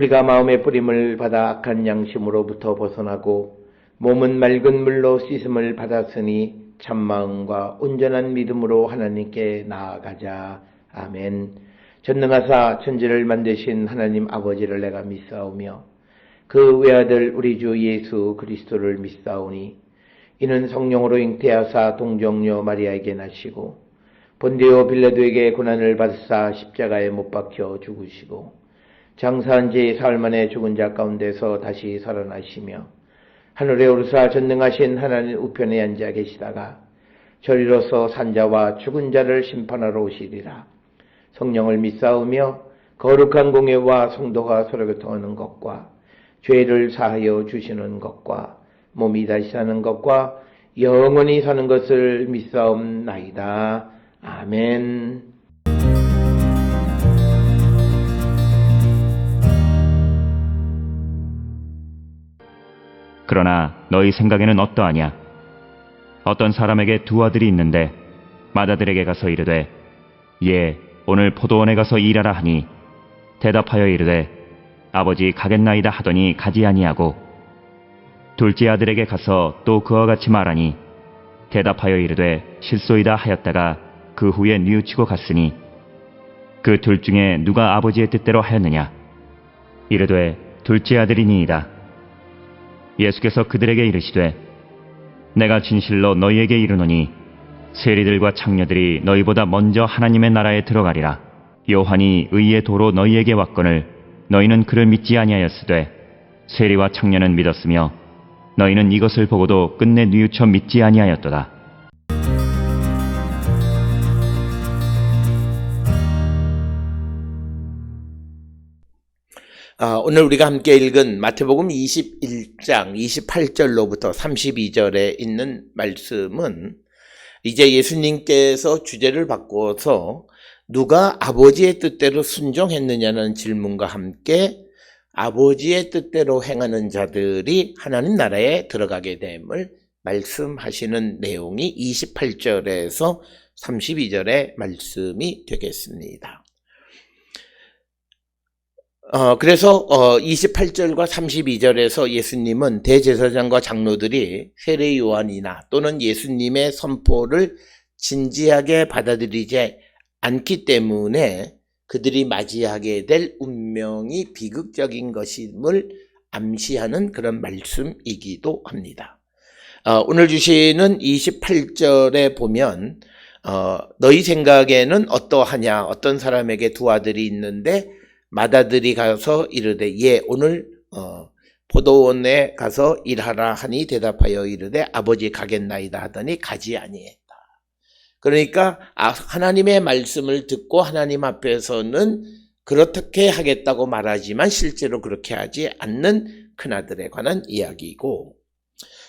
우리가 마음의 뿌림을 받아 악한 양심으로부터 벗어나고 몸은 맑은 물로 씻음을 받았으니 참마음과 온전한 믿음으로 하나님께 나아가자. 아멘. 전능하사 천지를 만드신 하나님 아버지를 내가 믿사오며 그 외아들 우리 주 예수 그리스도를 믿사오니 이는 성령으로 잉태하사 동정녀 마리아에게 나시고 본디오 빌라도에게 고난을 받으사 십자가에 못 박혀 죽으시고 장사한 지 사흘 만에 죽은 자 가운데서 다시 살아나시며 하늘에 오르사 전능하신 하나님 우편에 앉아 계시다가 저리로서 산자와 죽은 자를 심판하러 오시리라. 성령을 믿사오며 거룩한 공예와 성도가 서로 교통하는 것과 죄를 사하여 주시는 것과 몸이 다시 사는 것과 영원히 사는 것을 믿사옵나이다. 아멘. 그러나 너희 생각에는 어떠하냐? 어떤 사람에게 두 아들이 있는데 맏아들에게 가서 이르되 예, 오늘 포도원에 가서 일하라 하니 대답하여 이르되 아버지 가겠나이다 하더니 가지 아니하고 둘째 아들에게 가서 또 그와 같이 말하니 대답하여 이르되 실소이다 하였다가 그 후에 뉘우치고 갔으니 그 둘 중에 누가 아버지의 뜻대로 하였느냐? 이르되 둘째 아들이니이다. 예수께서 그들에게 이르시되 내가 진실로 너희에게 이르노니 세리들과 창녀들이 너희보다 먼저 하나님의 나라에 들어가리라. 요한이 의의 도로 너희에게 왔거늘 너희는 그를 믿지 아니하였으되 세리와 창녀는 믿었으며 너희는 이것을 보고도 끝내 뉘우쳐 믿지 아니하였도다. 오늘 우리가 함께 읽은 마태복음 21장 28절로부터 32절에 있는 말씀은 이제 예수님께서 주제를 바꿔서 누가 아버지의 뜻대로 순종했느냐는 질문과 함께 아버지의 뜻대로 행하는 자들이 하나님 나라에 들어가게 됨을 말씀하시는 내용이 28절에서 32절의 말씀이 되겠습니다. 그래서 28절과 32절에서 예수님은 대제사장과 장로들이 세례 요한이나 또는 예수님의 선포를 진지하게 받아들이지 않기 때문에 그들이 맞이하게 될 운명이 비극적인 것임을 암시하는 그런 말씀이기도 합니다. 오늘 주시는 28절에 보면 너희 생각에는 어떠하냐? 어떤 사람에게 두 아들이 있는데 맏아들이 가서 이르되 예, 오늘 포도원에 가서 일하라 하니 대답하여 이르되 아버지 가겠나이다 하더니 가지 아니했다. 그러니까 하나님의 말씀을 듣고 하나님 앞에서는 그렇게 하겠다고 말하지만 실제로 그렇게 하지 않는 큰아들에 관한 이야기이고,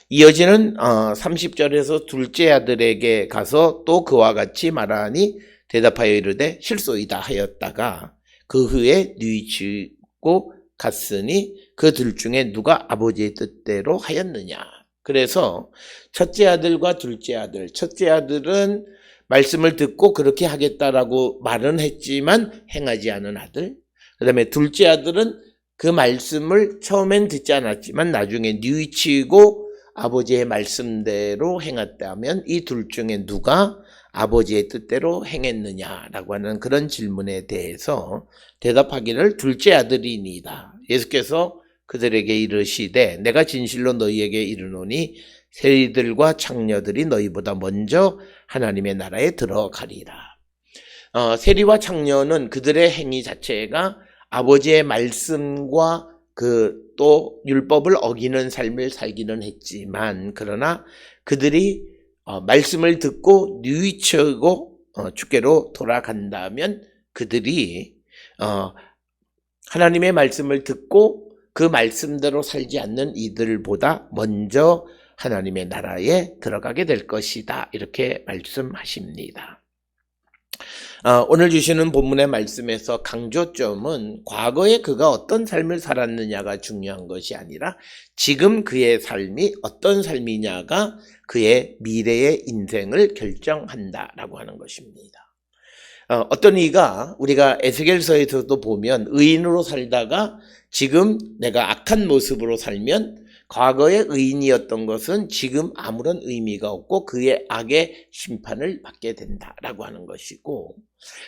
이어지는 30절에서 둘째 아들에게 가서 또 그와 같이 말하니 대답하여 이르되 실소이다 하였다가 그 후에 뉘우치고 갔으니 그 둘 중에 누가 아버지의 뜻대로 하였느냐. 그래서 첫째 아들과 둘째 아들, 첫째 아들은 말씀을 듣고 그렇게 하겠다라고 말은 했지만 행하지 않은 아들, 그 다음에 둘째 아들은 그 말씀을 처음엔 듣지 않았지만 나중에 뉘우치고 아버지의 말씀대로 행했다면 이 둘 중에 누가 아버지의 뜻대로 행했느냐라고 하는 그런 질문에 대해서 대답하기를 둘째 아들이니이다. 예수께서 그들에게 이르시되 내가 진실로 너희에게 이르노니 세리들과 창녀들이 너희보다 먼저 하나님의 나라에 들어가리라. 세리와 창녀는 그들의 행위 자체가 아버지의 말씀과 또 율법을 어기는 삶을 살기는 했지만, 그러나 그들이 말씀을 듣고 뉘우치고 주께로 돌아간다면 그들이 하나님의 말씀을 듣고 그 말씀대로 살지 않는 이들보다 먼저 하나님의 나라에 들어가게 될 것이다. 이렇게 말씀하십니다. 오늘 주시는 본문의 말씀에서 강조점은 과거에 그가 어떤 삶을 살았느냐가 중요한 것이 아니라 지금 그의 삶이 어떤 삶이냐가 그의 미래의 인생을 결정한다라고 하는 것입니다. 어떤 이가 우리가 에스겔서에서도 보면 의인으로 살다가 지금 내가 악한 모습으로 살면 과거의 의인이었던 것은 지금 아무런 의미가 없고 그의 악의 심판을 받게 된다라고 하는 것이고,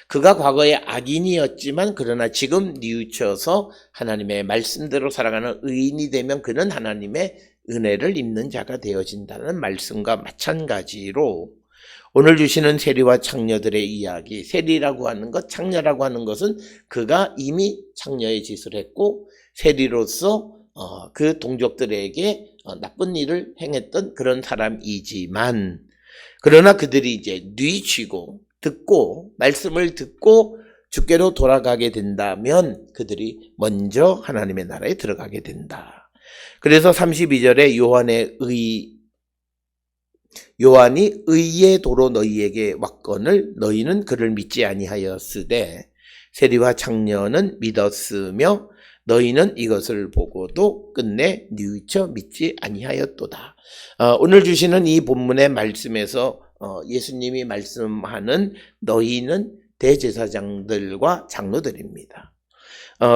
그가 과거에 악인이었지만 그러나 지금 뉘우쳐서 하나님의 말씀대로 살아가는 의인이 되면 그는 하나님의 은혜를 입는 자가 되어진다는 말씀과 마찬가지로 오늘 주시는 세리와 창녀들의 이야기, 세리라고 하는 것, 창녀라고 하는 것은 그가 이미 창녀의 짓을 했고 세리로서 그 동족들에게 나쁜 일을 행했던 그런 사람이지만, 그러나 그들이 이제 뉘치고 듣고 말씀을 듣고 주께로 돌아가게 된다면 그들이 먼저 하나님의 나라에 들어가게 된다. 그래서 32절에 요한이 의의 도로 너희에게 왔거늘 너희는 그를 믿지 아니하였으되 세리와 창녀는 믿었으며 너희는 이것을 보고도 끝내 뉘우쳐 믿지 아니하였도다. 오늘 주시는 이 본문의 말씀에서 예수님이 말씀하는 너희는 대제사장들과 장로들입니다.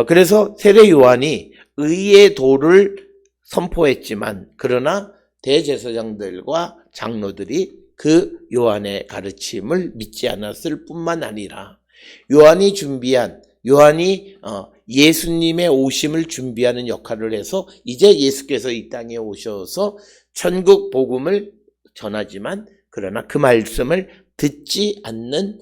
그래서 세례 요한이 의의 도를 선포했지만 그러나 대제사장들과 장로들이 그 요한의 가르침을 믿지 않았을 뿐만 아니라 요한이 예수님의 오심을 준비하는 역할을 해서 이제 예수께서 이 땅에 오셔서 천국 복음을 전하지만 그러나 그 말씀을 듣지 않는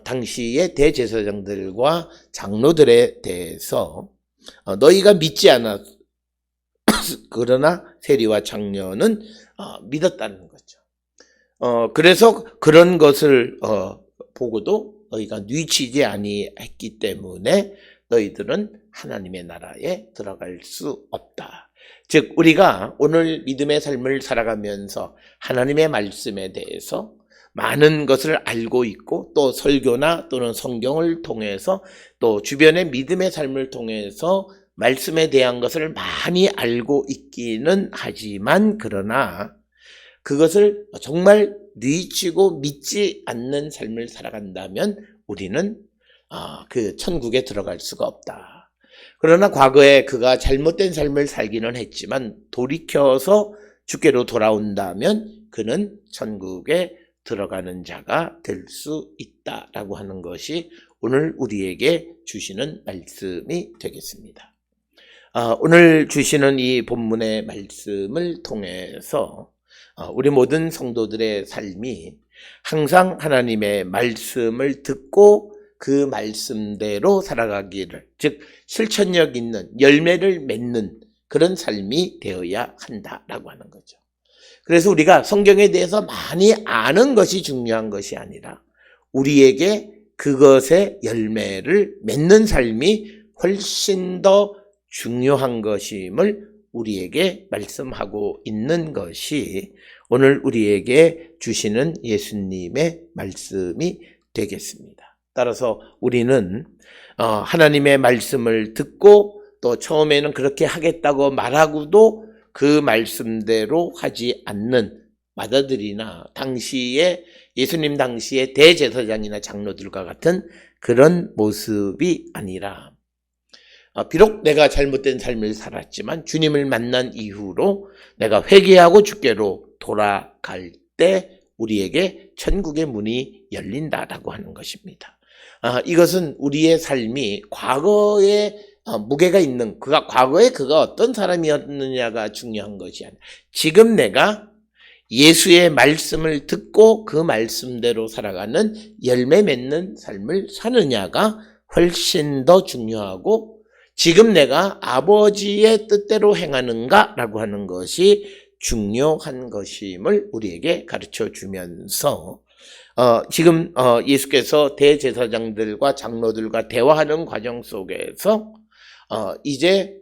당시의 대제사장들과 장로들에 대해서 너희가 믿지 않았 그러나 세리와 창녀는 믿었다는 거죠. 그래서 그런 것을 보고도 너희가 뉘치지 아니했기 때문에 너희들은 하나님의 나라에 들어갈 수 없다. 즉 우리가 오늘 믿음의 삶을 살아가면서 하나님의 말씀에 대해서 많은 것을 알고 있고 또 설교나 또는 성경을 통해서 또 주변의 믿음의 삶을 통해서 말씀에 대한 것을 많이 알고 있기는 하지만 그러나 그것을 정말 뉘치고 믿지 않는 삶을 살아간다면 우리는 그 천국에 들어갈 수가 없다. 그러나 과거에 그가 잘못된 삶을 살기는 했지만 돌이켜서 주께로 돌아온다면 그는 천국에 들어가는 자가 될 수 있다라고 하는 것이 오늘 우리에게 주시는 말씀이 되겠습니다. 오늘 주시는 이 본문의 말씀을 통해서 우리 모든 성도들의 삶이 항상 하나님의 말씀을 듣고 그 말씀대로 살아가기를, 즉 실천력 있는 열매를 맺는 그런 삶이 되어야 한다라고 하는 거죠. 그래서 우리가 성경에 대해서 많이 아는 것이 중요한 것이 아니라 우리에게 그것의 열매를 맺는 삶이 훨씬 더 중요한 것임을 우리에게 말씀하고 있는 것이 오늘 우리에게 주시는 예수님의 말씀이 되겠습니다. 따라서 우리는 하나님의 말씀을 듣고 또 처음에는 그렇게 하겠다고 말하고도 그 말씀대로 하지 않는 마다들이나 예수님 당시의 대제사장이나 장로들과 같은 그런 모습이 아니라 비록 내가 잘못된 삶을 살았지만 주님을 만난 이후로 내가 회개하고 주께로 돌아갈 때 우리에게 천국의 문이 열린다라고 하는 것입니다. 이것은 우리의 삶이 과거에 무게가 있는 과거에 그가 어떤 사람이었느냐가 중요한 것이 아니라 지금 내가 예수의 말씀을 듣고 그 말씀대로 살아가는 열매 맺는 삶을 사느냐가 훨씬 더 중요하고 지금 내가 아버지의 뜻대로 행하는가라고 하는 것이 중요한 것임을 우리에게 가르쳐 주면서 지금 예수께서 대제사장들과 장로들과 대화하는 과정 속에서 이제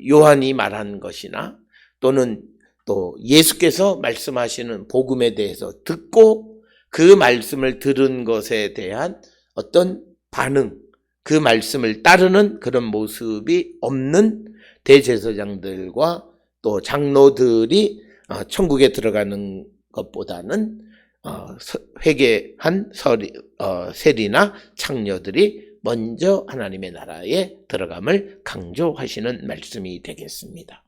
요한이 말한 것이나 또는 또 예수께서 말씀하시는 복음에 대해서 듣고 그 말씀을 들은 것에 대한 어떤 반응, 그 말씀을 따르는 그런 모습이 없는 대제사장들과 또 장로들이 천국에 들어가는 것보다는 회개한 세리나 창녀들이 먼저 하나님의 나라에 들어감을 강조하시는 말씀이 되겠습니다.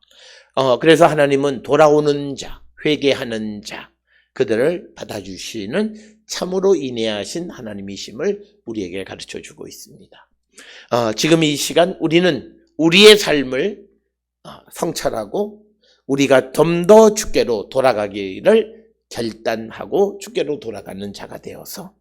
그래서 하나님은 돌아오는 자, 회개하는 자, 그들을 받아주시는 참으로 인내하신 하나님이심을 우리에게 가르쳐주고 있습니다. 지금 이 시간 우리는 우리의 삶을 성찰하고 우리가 좀 더 주께로 돌아가기를 결단하고 주께로 돌아가는 자가 되어서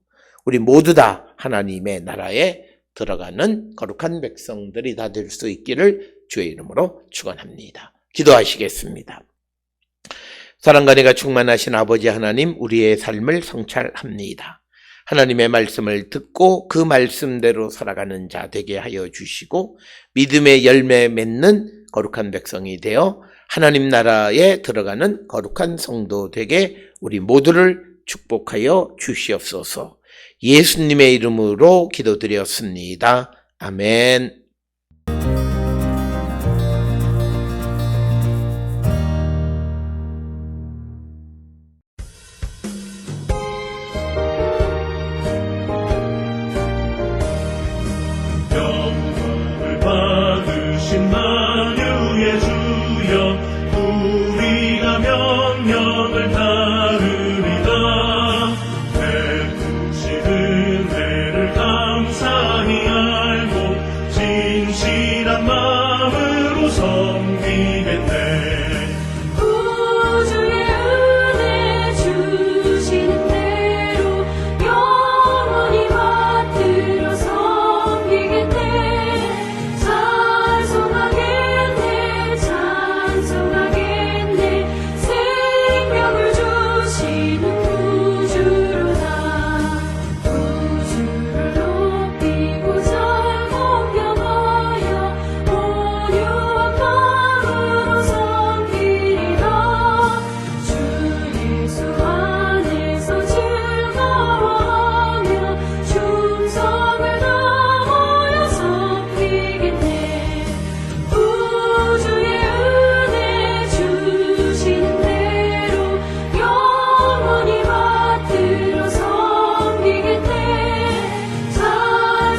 우리 모두 다 하나님의 나라에 들어가는 거룩한 백성들이 다 될 수 있기를 주의 이름으로 축원합니다. 기도하시겠습니다. 사랑과 은혜가 충만하신 아버지 하나님, 우리의 삶을 성찰합니다. 하나님의 말씀을 듣고 그 말씀대로 살아가는 자 되게 하여 주시고 믿음의 열매 맺는 거룩한 백성이 되어 하나님 나라에 들어가는 거룩한 성도 되게 우리 모두를 축복하여 주시옵소서. 예수님의 이름으로 기도드렸습니다. 아멘. 영광을 받으신 만유의 주여, 우리가 명령을 따르리다. 베푸신 은혜를 감사히 알고 진실한 마음으로 섬기겠네. 구주의 은혜 주시는 대로 영원히 받들어 섬기겠네. 찬송하겠네, 찬송하겠네. 생명을 주시는 구주로다. 구주를 높이고 잘 공경하여 온유한 마음으로 섬기리라. 주 예수 안에서 즐거워하며 충성을 다하여 섬기겠네. 구주의 은혜 주시는 대로 영원히 받들어 섬기겠네.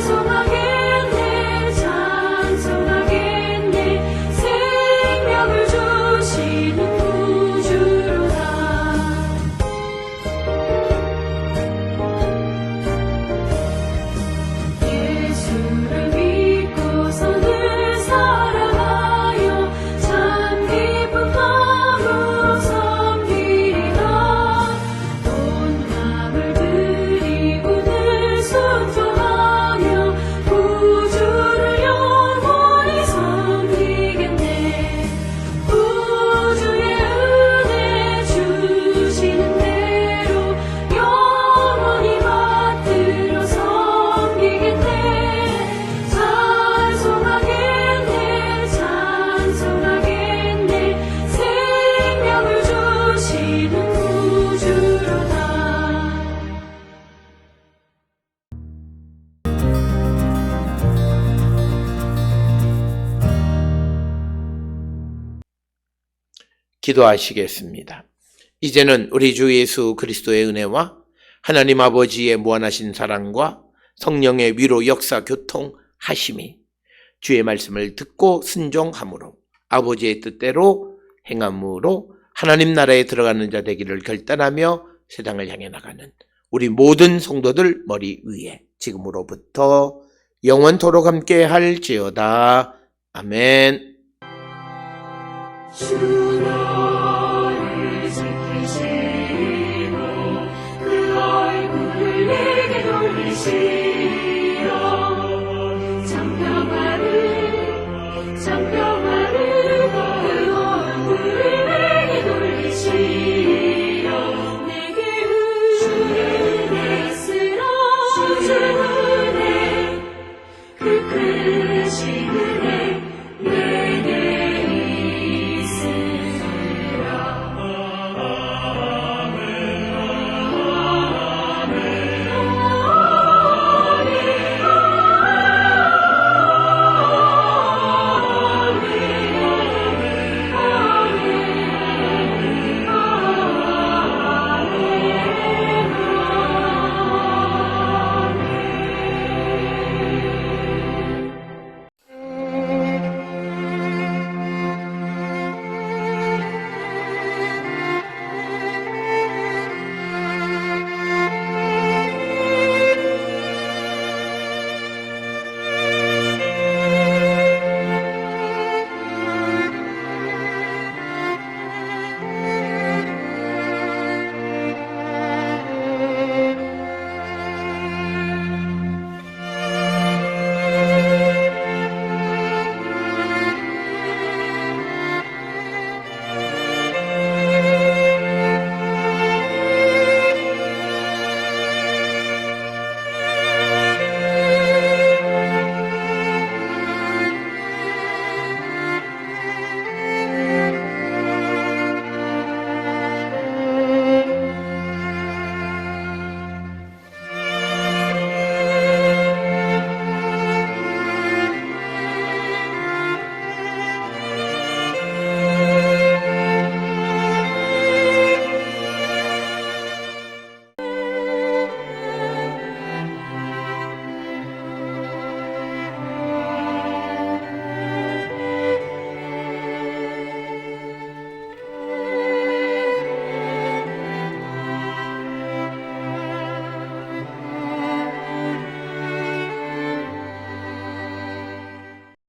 찬송하겠네, 찬송하겠네. 생명을 주시는 구주로다. 예수를 믿고서 늘 살아가요. 참 기쁜 마음으로 섬기리라. 온 마음을 드리고 늘 순종하며 구주를 영원히 섬기겠네. 구주의 은혜 주시는 대로 영원히 받들어 섬기겠네. 찬송하겠네, 찬송하겠네. 생명을 주시는 구주로다. 기도하시겠습니다. 이제는 우리 주 예수 그리스도의 은혜와 하나님 아버지의 무한하신 사랑과 성령의 위로 역사 교통하심이 주의 말씀을 듣고 순종함으로 아버지의 뜻대로 행함으로 하나님 나라에 들어가는 자 되기를 결단하며 세상을 향해 나가는 우리 모든 성도들 머리 위에 지금으로부터 영원토록 함께 할지어다. 아멘. 주 너를 지키시고 그 얼굴을 내게 돌리시어 장평화를 그 얼굴을 내게 돌리시어 내게 주의 은혜 쓰러 주 은혜 그 크신